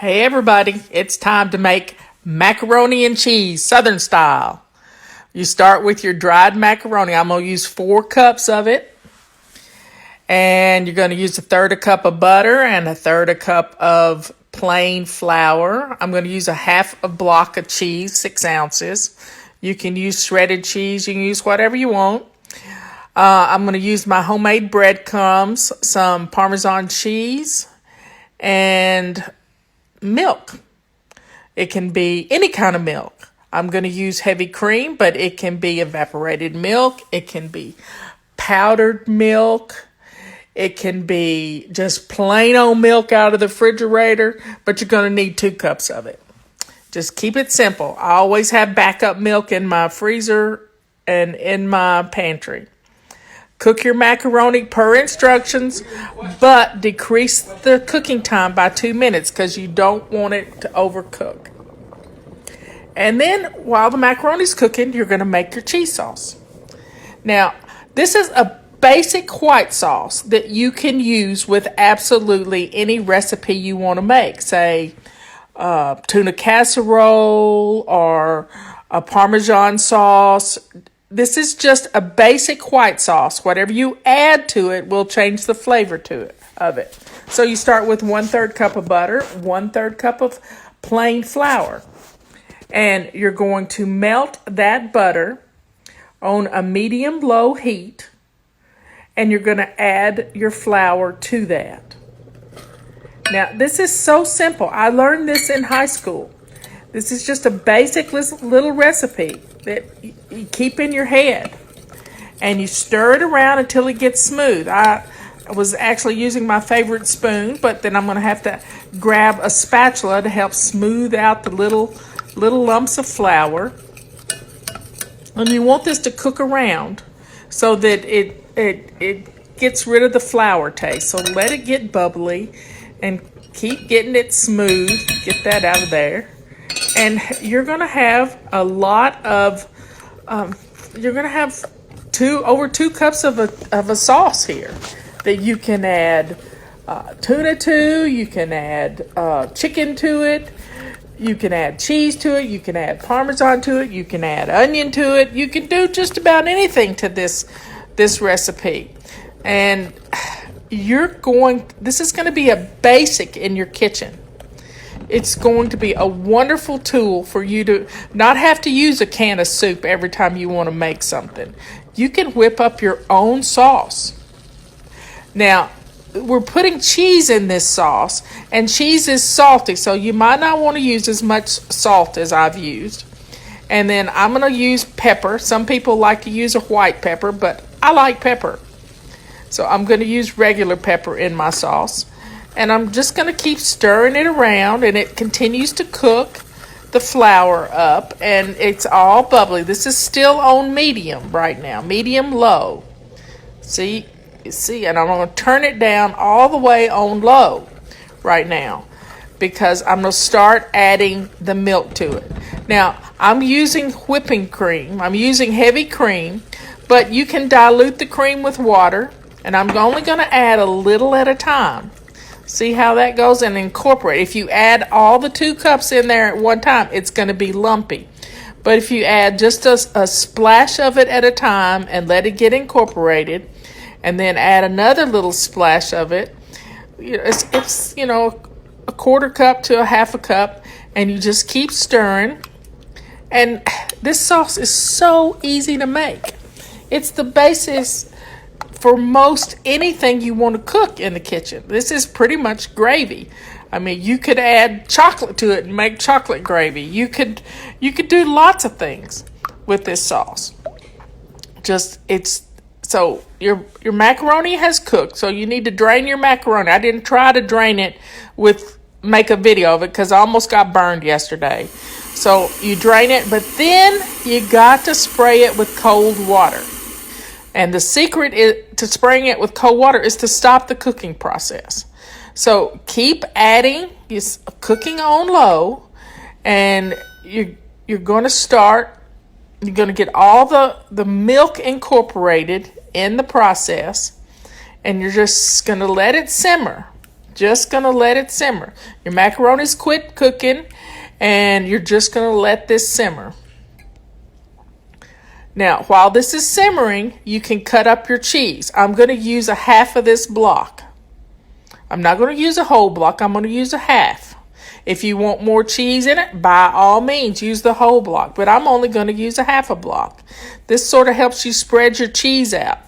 Hey everybody, it's time to make macaroni and cheese, Southern style. You start with your dried macaroni. I'm going to use 4 cups of it. And you're going to use 1/3 cup of butter and 1/3 cup of plain flour. I'm going to use 1/2 block of cheese, 6 ounces. You can use shredded cheese. You can use whatever you want. I'm going to use my homemade breadcrumbs, some Parmesan cheese, and milk. It can be any kind of milk. I'm going to use heavy cream, but it can be evaporated milk. It can be powdered milk. It can be just plain old milk out of the refrigerator, but you're going to need 2 cups of it. Just keep it simple. I always have backup milk in my freezer and in my pantry. Cook your macaroni per instructions, but decrease the cooking time by 2 minutes because you don't want it to overcook. And then while the macaroni's cooking, you're going to make your cheese sauce. Now, this is a basic white sauce that you can use with absolutely any recipe you want to make. Say, tuna casserole or a Parmesan sauce. This is just a basic white sauce. Whatever you add to it will change the flavor of it. So you start with 1/3 cup of butter, 1/3 cup of plain flour. And you're going to melt that butter on a medium-low heat. And you're going to add your flour to that. Now, this is so simple. I learned this in high school. This is just a basic little recipe that you keep in your head. And you stir it around until it gets smooth. I was actually using my favorite spoon, but then I'm going to have to grab a spatula to help smooth out the little lumps of flour. And you want this to cook around so that it gets rid of the flour taste. So let it get bubbly and keep getting it smooth. Get that out of there. And you're going to have a lot of, you're going to have over 2 cups of a sauce here that you can add tuna to, you can add chicken to it, you can add cheese to it, you can add Parmesan to it, you can add onion to it. You can do just about anything to this recipe. And this is going to be a basic in your kitchen. It's going to be a wonderful tool for you to not have to use a can of soup every time you want to make something. You can whip up your own sauce. Now, we're putting cheese in this sauce, and cheese is salty, so you might not want to use as much salt as I've used. And then I'm going to use pepper. Some people like to use a white pepper, but I like pepper. So I'm going to use regular pepper in my sauce. And I'm just going to keep stirring it around, and it continues to cook the flour up, and it's all bubbly. This is still on medium right now, medium-low. See, and I'm going to turn it down all the way on low right now because I'm going to start adding the milk to it. Now, I'm using whipping cream. I'm using heavy cream, but you can dilute the cream with water, and I'm only going to add a little at a time. See how that goes and incorporate. If you add all the 2 cups in there at one time, it's going to be lumpy. But if you add just a splash of it at a time and let it get incorporated, and then add another little splash of it, it's 1/4 cup to a 1/2 cup, and you just keep stirring. And this sauce is so easy to make. It's the basis for most anything you want to cook in the kitchen. This is pretty much gravy. I mean, you could add chocolate to it and make chocolate gravy. You could do lots of things with this sauce. So your macaroni has cooked, so you need to drain your macaroni. I didn't try to drain it make a video of it because I almost got burned yesterday. So you drain it, but then you got to spray it with cold water. And the secret to spraying it with cold water is to stop the cooking process. So keep adding, cooking on low, and you're going to get all the milk incorporated in the process, and you're just going to let it simmer Just going to let it simmer. Your macaroni's quit cooking, and you're just going to let this simmer. Now, while this is simmering, you can cut up your cheese. I'm going to use a half of this block. I'm not going to use a whole block. I'm going to use a half. If you want more cheese in it, by all means, use the whole block. But I'm only going to use a half a block. This sort of helps you spread your cheese out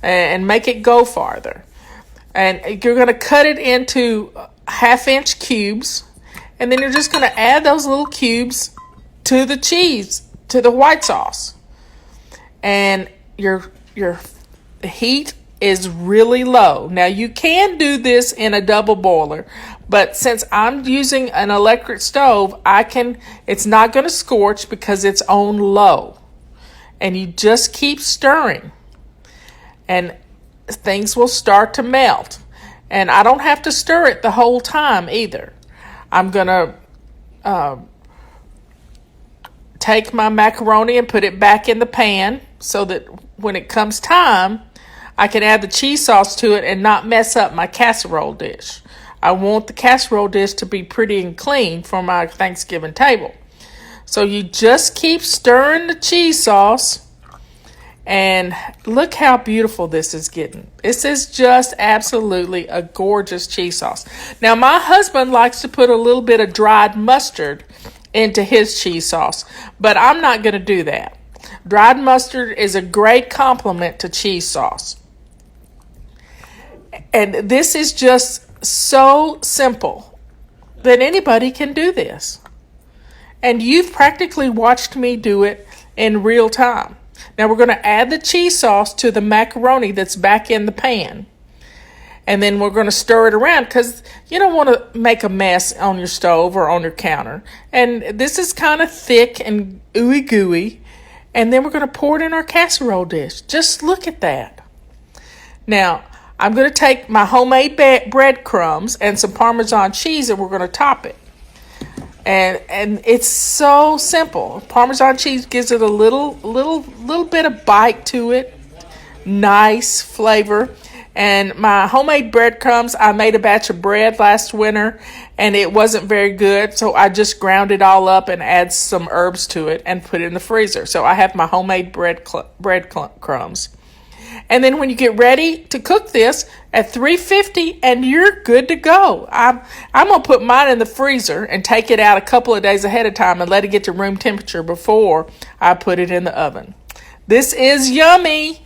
and make it go farther. And you're going to cut it into half-inch cubes. And then you're just going to add those little cubes to the cheese, to the white sauce. And your heat is really low. Now, you can do this in a double boiler, but since I'm using an electric stove, it's not going to scorch because it's on low. And you just keep stirring, and things will start to melt. And I don't have to stir it the whole time either. I'm going to take my macaroni and put it back in the pan so that when it comes time, I can add the cheese sauce to it and not mess up my casserole dish. I want the casserole dish to be pretty and clean for my Thanksgiving table. So you just keep stirring the cheese sauce, and look how beautiful this is getting. This is just absolutely a gorgeous cheese sauce. Now, my husband likes to put a little bit of dried mustard into his cheese sauce, but I'm not going to do that. Dried mustard is a great complement to cheese sauce. And this is just so simple that anybody can do this. And you've practically watched me do it in real time. Now we're going to add the cheese sauce to the macaroni that's back in the pan. And then we're going to stir it around because you don't want to make a mess on your stove or on your counter. And this is kind of thick and ooey gooey. And then we're going to pour it in our casserole dish. Just look at that. Now, I'm going to take my homemade breadcrumbs and some Parmesan cheese, and we're going to top it. And it's so simple. Parmesan cheese gives it a little bit of bite to it. Nice flavor. And my homemade breadcrumbs, I made a batch of bread last winter, and it wasn't very good, so I just ground it all up and add some herbs to it and put it in the freezer. So I have my homemade breadcrumbs. And then when you get ready to cook this at 350, and you're good to go. I'm going to put mine in the freezer and take it out a couple of days ahead of time and let it get to room temperature before I put it in the oven. This is yummy.